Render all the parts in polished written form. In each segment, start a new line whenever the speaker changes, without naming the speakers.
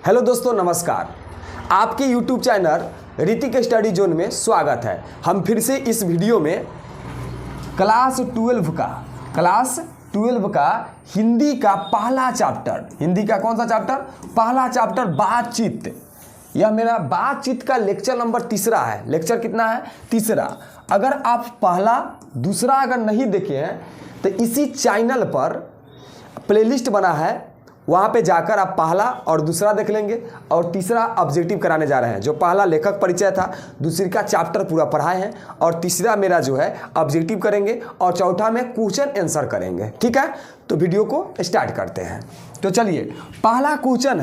Hello दोस्तों, नमस्कार। आपके YouTube channel Hrithik study zone में स्वागत है। हम फिर से इस वीडियो में क्लास 12 का हिंदी का पहला चैप्टर, हिंदी का कौन सा चैप्टर? पहला चैप्टर बातचीत। यह मेरा बातचीत का लेक्चर नंबर 3 है। लेक्चर कितना है? 3। अगर आप पहला दूसरा अगर नहीं देखे हैं तो इसी चैनल पर प्लेलिस्ट बना है, वहाँ पे जाकर आप पहला और दूसरा देख लेंगे और तीसरा ऑब्जेक्टिव कराने जा रहे हैं। जो पहला लेखक परिचय था, दूसरी का चैप्टर पूरा पढ़ाए हैं और तीसरा मेरा जो है ऑब्जेक्टिव करेंगे और चौथा में क्वेश्चन आंसर करेंगे। ठीक है, तो वीडियो को स्टार्ट करते हैं। तो चलिए, पहला क्वेश्चन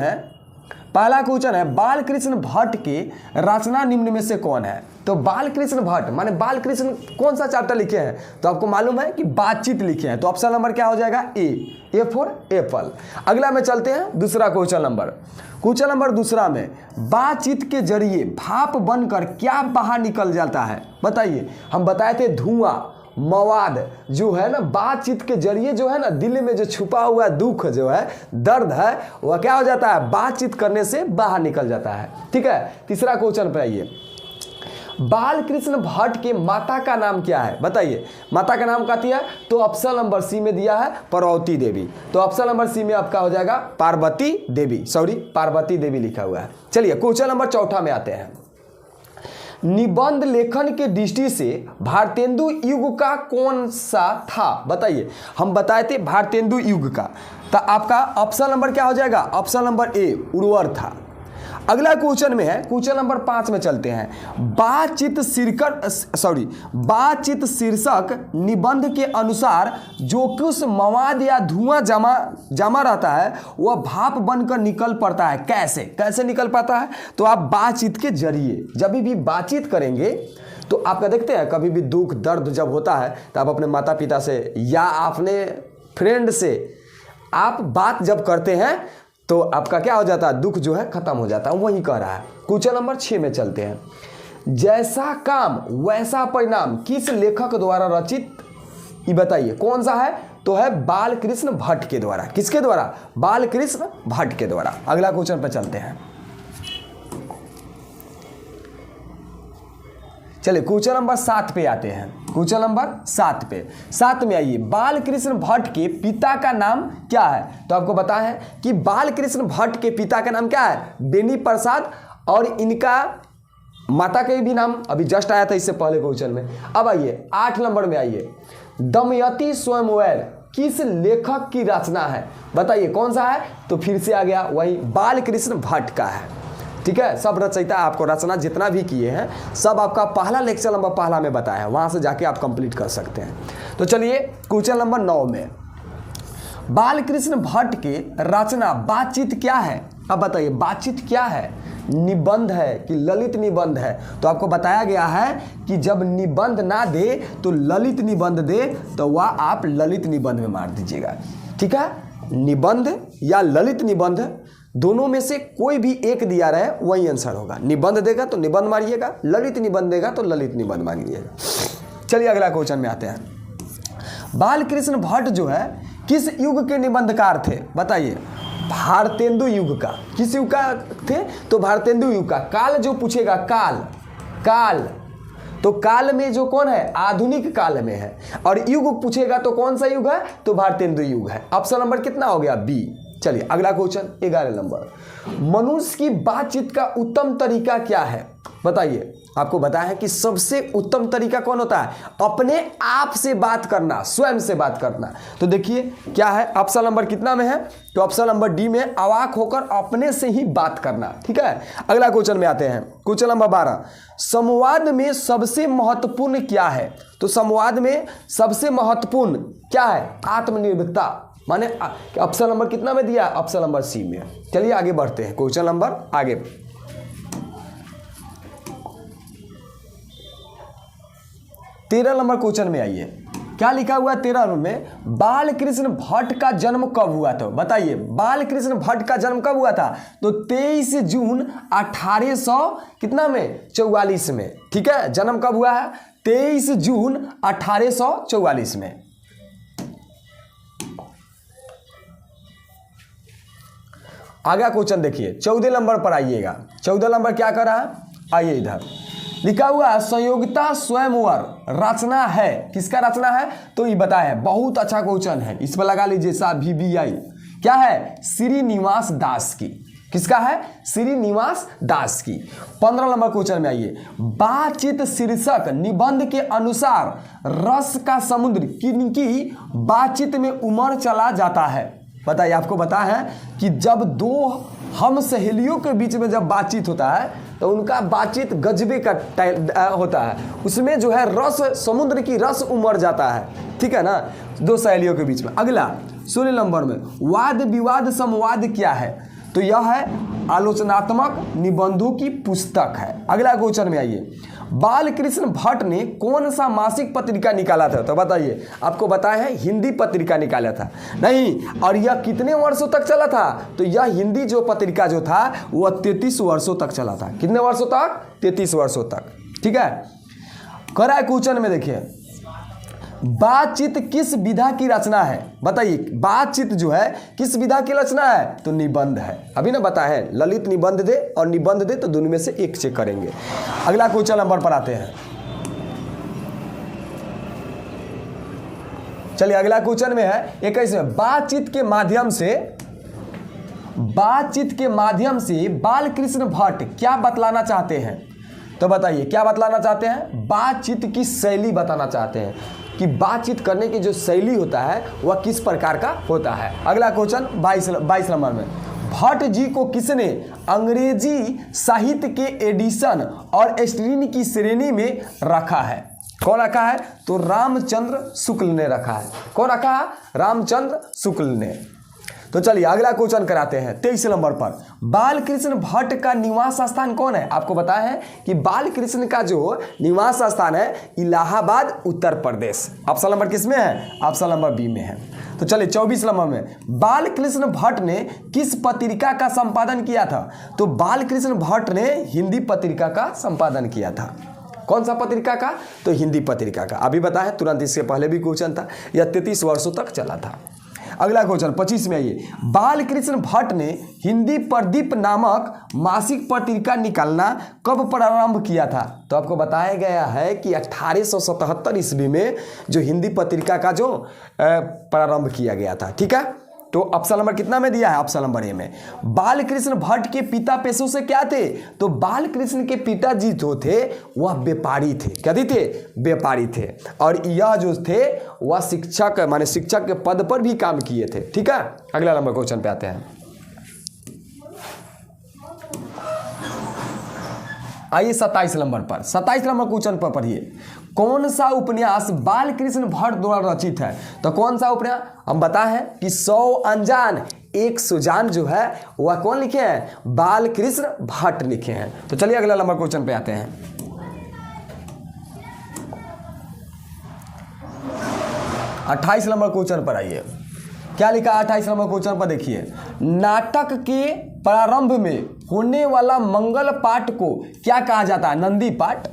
है बाल कृष्ण भट्ट की रचना निम्न में से कौन है? तो बाल कृष्ण भट्ट माने बाल कृष्ण कौन सा चैप्टर लिखे हैं? तो आपको मालूम है कि बातचीत लिखे हैं। तो ऑप्शन नंबर क्या हो जाएगा? A for Apple. अगला में चलते हैं दूसरा क्वेश्चन नंबर दूसरा में बातचीत के जरिए भाप बनकर क्या बाहर निकल जाता है? बताइए। हम बताए थे धुआं, मवाद जो है ना, बातचीत के जरिए जो है ना, दिल में जो छुपा हुआ दुख जो है, दर्द है, वह क्या हो जाता है? बातचीत करने से बाहर निकल जाता है। ठीक है, तीसरा क्वेश्चन पे आइए। बाल कृष्ण भट्ट के माता का नाम क्या है? बताइए। माता का नाम क्या दिया? तो ऑप्शन नंबर सी में दिया है पार्वती देवी। तो ऑप्शन नंबर सी में आपका हो जाएगा पार्वती देवी लिखा हुआ है। चलिए, क्वेश्चन नंबर चौथा में आते हैं। निबंध लेखन के दृष्टि से भारतेंदु युग का कौन सा था? बताइए। हम बताए थे भारतेंदु युग का, तो आपका ऑप्शन नंबर क्या हो जाएगा? ऑप्शन नंबर ए उर्वर था। अगला क्वेश्चन में है, क्वेश्चन नंबर 5 में चलते हैं। बातचीत शीर्षक निबंध के अनुसार जो कुछ मवाद या धुआं जमा रहता है वह भाप बनकर निकल पड़ता है। कैसे निकल पाता है? तो आप बातचीत के जरिए जब भी बातचीत करेंगे तो आपका देखते हैं, कभी भी दुख दर्द जब होता है तो आप अपने माता पिता से या अपने फ्रेंड से आप बात जब करते हैं तो आपका क्या हो जाता है? दुख जो है खत्म हो जाता है। वही कह रहा है। क्वेश्चन नंबर 6 में चलते हैं। जैसा काम वैसा परिणाम किस लेखक द्वारा रचित? ये बताइए कौन सा है? तो है बाल कृष्ण भट्ट के द्वारा। किसके द्वारा? बाल कृष्ण भट्ट के द्वारा। अगला क्वेश्चन पर चलते हैं। चलिए, क्वेश्चन नंबर 7 पे आते हैं। क्वेश्चन नंबर 7 में आइए। बाल कृष्ण भट्ट के पिता का नाम क्या है? तो आपको पता है कि बाल कृष्ण भट्ट के पिता का नाम क्या है? बेनी प्रसाद। और इनका माता का भी नाम अभी जस्ट आया था इससे पहले क्वेश्चन में। अब आइए 8 नंबर में आइए। दमयंती स्वयंवर किस लेखक की रचना है? बताइए कौन सा है? तो फिर से आ गया वही बाल कृष्ण भट्ट का है। ठीक है, सब रचयिता आपको रचना जितना भी किए हैं सब आपका पहला लेक्चर नंबर पहला में बताया है, वहां से जाके आप कंप्लीट कर सकते हैं। तो चलिए, क्वेश्चन नंबर 9 में बाल कृष्ण भट्ट के रचना बातचीत क्या है? अब बताइए, बातचीत क्या है? निबंध है कि ललित निबंध है? तो आपको बताया गया है कि जब निबंध ना दे तो ललित निबंध दे, तो वह आप ललित निबंध में मार दीजिएगा। ठीक है, निबंध या ललित निबंध दोनों में से कोई भी एक दिया रहे वही आंसर होगा। निबंध देगा तो निबंध मारिएगा, ललित निबंध देगा तो ललित निबंध मारिएगा। चलिए, अगला क्वेश्चन में आते हैं। बाल कृष्ण भट्ट जो है किस युग के निबंधकार थे? बताइए। भारतेंदु युग का। किस युग का थे? तो भारतेंदु युग का। काल जो पूछेगा, काल तो काल में जो कौन है? आधुनिक काल में है। और युग पूछेगा तो कौन सा युग है? तो भारतेंदु युग है। ऑप्शन नंबर कितना हो गया? बी। चलिए, अगला क्वेश्चन 11 नंबर। मनुष्य की बातचीत का उत्तम तरीका क्या है? बताइए। आपको बताया है कि सबसे उत्तम तरीका कौन होता है? अपने आप से बात करना, स्वयं से बात करना। तो देखिए क्या है, ऑप्शन नंबर कितना में है? तो ऑप्शन नंबर डी में, अवाक होकर अपने से ही बात करना। ठीक है, अगला क्वेश्चन में आते हैं। Question number 12। संवाद में सबसे महत्वपूर्ण क्या है? तो संवाद में सबसे महत्वपूर्ण क्या है? आत्मनिर्भरता। माने ऑप्शन नंबर कितना में दिया? ऑप्शन नंबर सी में। चलिए आगे बढ़ते हैं। क्वेश्चन नंबर आगे 13 नंबर क्वेश्चन में आइए। क्या लिखा हुआ है 13 में? बाल कृष्ण भट्ट का जन्म कब हुआ था? बताइए। बाल कृष्ण भट्ट का जन्म कब हुआ था? तो 23 जून 1800 कितना में? 44 में। ठीक है, जन्म कब हुआ है? 23 जून 1844 में। आगे क्वेश्चन देखिए 14 नंबर पर आइएगा। 14 नंबर क्या कर रहा है, आइए इधर लिखा हुआ है संयोगिता स्वयंवर रचना है, किसका रचना है तो ये बताया है। बहुत अच्छा क्वेश्चन है, इस पर लगा लीजिए साहब VBI। क्या है, श्रीनिवास दास की, किसका है, श्रीनिवास दास की। 15 नंबर क्वेश्चन में आइए, बातचीत शीर्षक निबंध के अनुसार रस का समुद्र किनकी बातचीत में उमड़ चला जाता है। बताइए, आपको पता है कि जब दो हम सहेलियों के बीच में जब बातचीत होता है तो उनका बातचीत गजबे का होता है, उसमें जो है रस, समुद्र की रस उमड़ जाता है, ठीक है ना, दो सहेलियों के बीच में। अगला 16 नंबर में वाद विवाद संवाद क्या है, तो यह है आलोचनात्मक निबंधों की पुस्तक है। अगला क्वेश्चन में आइए, बालकृष्ण भट्ट ने कौन सा मासिक पत्रिका निकाला था, तो बताइए, आपको बताया है हिंदी पत्रिका निकाला था नहीं, और यह कितने वर्षों तक चला था, तो यह हिंदी जो पत्रिका जो था वह 33 वर्षों तक चला था। कितने वर्षों तक, 33 वर्षों तक, ठीक है। कह रहा है क्वेश्चन में देखिए, बातचीत किस विधा की रचना है, बताइए, बातचीत जो है किस विधा की रचना है, तो निबंध है। अभी ना बताया है, ललित निबंध दे और निबंध दे, तो दोनों में से एक चेक करेंगे। अगला क्वेश्चन नंबर पर आते हैं। चलिए अगला क्वेश्चन में है 21 में, बातचीत के माध्यम से बालकृष्ण भट्ट क्या बतलाना चाहते हैं, तो बताइए क्या बतलाना चाहते हैं, बातचीत की शैली बताना चाहते हैं कि बातचीत करने की जो शैली होता है वह किस प्रकार का होता है। अगला क्वेश्चन 22 नंबर में, भट्ट जी को किसने अंग्रेजी साहित्य के एडिशन और स्ट्रीन की श्रेणी में रखा है, कौन रखा है, तो रामचंद्र शुक्ल ने रखा है। कौन रखा है, रामचंद्र शुक्ल ने। तो चलिए अगला क्वेश्चन कराते हैं 23 नंबर पर, बालकृष्ण भट्ट का निवास स्थान कौन है, आपको बताया है कि बालकृष्ण का जो निवास स्थान है इलाहाबाद उत्तर प्रदेश। ऑप्शन नंबर किस में है, ऑप्शन नंबर बी में है। तो चलिए 24 नंबर में, बालकृष्ण भट्ट ने किस पत्रिका का संपादन किया था, तो बालकृष्ण भट्ट ने हिंदी पत्रिका का संपादन किया था। कौन सा पत्रिका का, तो हिंदी पत्रिका का। अभी बताया तुरंत, इसके पहले भी क्वेश्चन था, यह 33 वर्षों तक चला था। अगला क्वेश्चन 25 में आइए, बालकृष्ण भट्ट ने हिंदी प्रदीप नामक मासिक पत्रिका निकालना कब प्रारंभ किया था, तो आपको बताया गया है कि 1877 ईस्वी में जो हिंदी पत्रिका का जो प्रारंभ किया गया था, ठीक है। तो ऑप्शन नंबर कितना में दिया है, ऑप्शन नंबर ए में। बालकृष्ण भट्ट के पिता पेशों से क्या थे, तो बालकृष्ण के पिताजी जो थे वह व्यापारी थे, क्या थे, व्यापारी थे, और यह जो थे वह शिक्षक, माने शिक्षक के पद पर भी काम किए थे, ठीक है। अगला नंबर क्वेश्चन पे आते हैं, आइए 27 नंबर पर। 27 नंबर क्वेश्चन पर पढ़िए, कौन सा उपन्यास बालकृष्ण भट्ट द्वारा रचित है, तो कौन सा उपन्यास, हम बताए हैं कि 100 अनजान 100 जान जो है वह कौन लिखे हैं, बालकृष्ण भट्ट लिखे हैं। तो चलिए अगला नंबर क्वेश्चन पे आते हैं। 28 नंबर क्वेश्चन पर आइए, क्या लिखा है 28 नंबर क्वेश्चन पर देखिए, नाटक के प्रारंभ में होने वाला मंगल पाठ को क्या कहा जाता है, नंदी पाठ।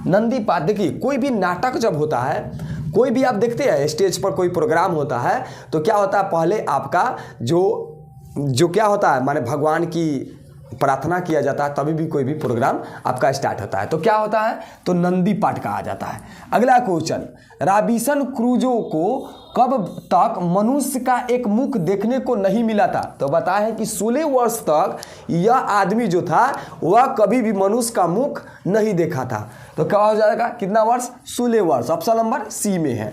नंदी पाठ, देखिए कोई भी नाटक जब होता है, कोई भी आप देखते हैं स्टेज पर कोई प्रोग्राम होता है तो क्या होता है, पहले आपका जो क्या होता है, माने भगवान की प्रार्थना किया जाता है, तभी भी कोई भी प्रोग्राम आपका स्टार्ट होता है, तो क्या होता है, तो नंदी पाठ कहा जाता है। अगला क्वेश्चन, रॉबिन्सन क्रूजो को कब तक मनुष्य का एक मुख देखने को नहीं मिला था, तो बताया है कि 16 वर्ष तक यह आदमी जो था वह कभी भी मनुष्य का मुख नहीं देखा था। तो क्या हो जाएगा, कितना वर्ष, 16 वर्ष। ऑप्शन नंबर सी में है।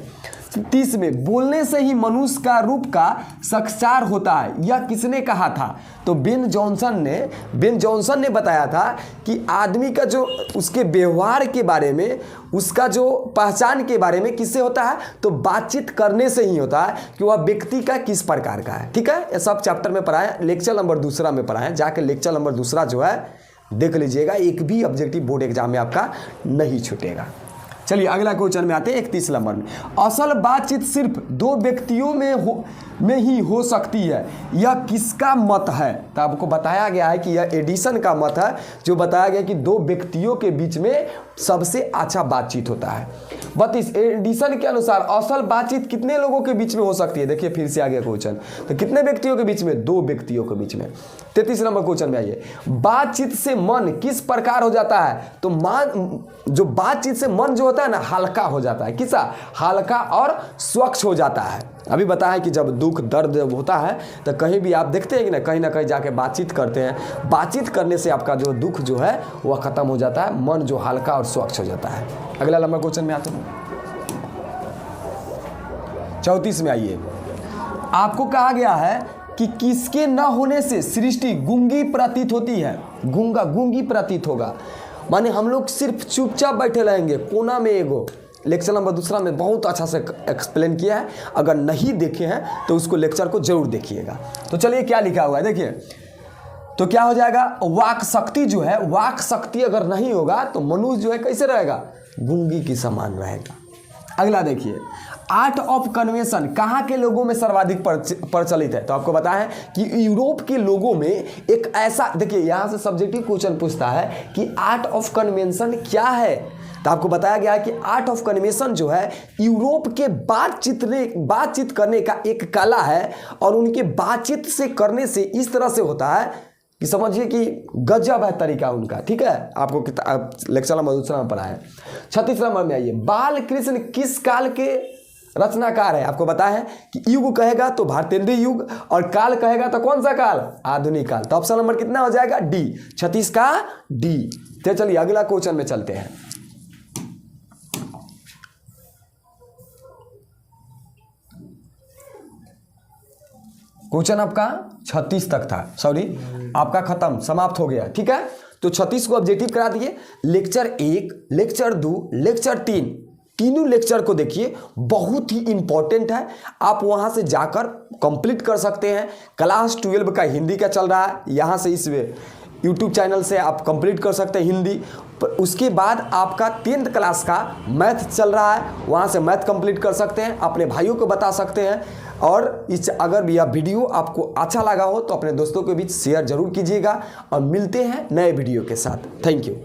30 में, बोलने से ही मनुष्य का रूप का साक्षात्कार होता है, यह किसने कहा था, तो बेन जॉनसन ने बताया था कि आदमी का जो उसके व्यवहार के बारे में, उसका जो पहचान के बारे में किससे होता है, तो बातचीत करने से ही होता है कि वह व्यक्ति का किस प्रकार का है, ठीक है। ये सब चैप्टर में पढ़ाएं, लेक्चर नंबर 2 में पढ़ाएं, जाके लेक्चर नंबर 2 जो है देख लीजिएगा, एक भी ऑब्जेक्टिव बोर्ड एग्जाम में आपका नहीं छूटेगा। चलिए अगला क्वेश्चन में आते हैं 31 नंबर में, असल बातचीत सिर्फ दो व्यक्तियों में में ही हो सकती है, यह किसका मत है? तो आपको बताया गया है कि यह एडिसन का मत है, जो बताया गया कि दो व्यक्तियों के बीच में सबसे अच्छा बातचीत होता है। 32 एडिसन के अनुसार असल बातचीत कितने लोगों के बीच में हो सकती है? देखिए फिर से आ गया क्वेश्चन, तो कितने व्यक्तियों के बीच में? दो व्यक्तियों के बीच में। 33 नंबर क्वेश्चन में आइए, बातचीत से मन किस प्रकार हो जाता है? तो जो बातचीत से मन जो होता है ना, हल्का हो जाता है। किसा? हल्का और स्वच्छ हो जाता है। अभी बताया कि जब दुख दर्द जब होता है तो कहीं भी आप देखते हैं कि ना कहीं जाके बातचीत करते हैं, बातचीत करने से आपका जो दुख जो है वह खत्म हो जाता है, मन जो हल्का और स्वच्छ हो जाता है। अगला नंबर क्वेश्चन में आते हैं, 34 में आइए, आपको कहा गया है कि किसके न होने से सृष्टि गूंगी प्रतीत होती है? गूंगी प्रतीत होगा, माने हम लोग सिर्फ चुपचाप बैठे रहेंगे कोना में। एगो लेक्चर नंबर 2 में बहुत अच्छा से एक्सप्लेन किया है, अगर नहीं देखे हैं तो उसको लेक्चर को जरूर देखिएगा। तो चलिए क्या लिखा हुआ है देखिए, तो क्या हो जाएगा? वाक शक्ति जो है, वाक शक्ति अगर नहीं होगा तो मनुष्य जो है कैसे रहेगा? गूंगी की समान रहेगा। अगला देखिए, आर्ट ऑफ कन्वेंशन कहाँ के लोगों में सर्वाधिक प्रचलित है? तो आपको बताया है कि यूरोप के लोगों में एक ऐसा, देखिए यहाँ से सब्जेक्टिव क्वेश्चन पूछता है कि आर्ट ऑफ कन्वेंशन क्या है। तो आपको बताया गया है कि आर्ट ऑफ कन्वेंशन जो है यूरोप के बातचीत करने का एक कला है, और उनके बातचीत से करने से इस तरह से होता है कि समझिए कि गजब है तरीका उनका। ठीक है, आपको लेक्चर नंबर 2 में पढ़ा है। 36 नंबर में आइए, बाल कृष्ण किस काल के रचनाकार है? आपको बताया है कि युग कहेगा तो भारतेंद्रीय युग, और काल कहेगा तो कौन सा काल? आधुनिक काल। तो ऑप्शन नंबर कितना हो जाएगा? डी, 36 का डी। तो चलिए अगला क्वेश्चन में चलते हैं। क्वेश्चन आपका 36 तक था, सॉरी आपका खत्म, समाप्त हो गया। ठीक है, तो 36 को ऑब्जेक्टिव करा दिए। लेक्चर 1, लेक्चर 2, लेक्चर 3, तीनों लेक्चर को देखिए, बहुत ही इंपॉर्टेंट है। आप वहां से जाकर कंप्लीट कर सकते हैं। क्लास 12 का हिंदी का चल रहा है, यहाँ से इस यूट्यूब चैनल से आप कंप्लीट कर सकते हैं हिंदी। उसके बाद आपका 10th क्लास का मैथ चल रहा है, वहाँ से मैथ कंप्लीट कर सकते हैं, अपने भाइयों को बता सकते हैं। और अगर यह वीडियो आपको अच्छा लगा हो तो अपने दोस्तों के बीच शेयर जरूर कीजिएगा, और मिलते हैं नए वीडियो के साथ। Thank you.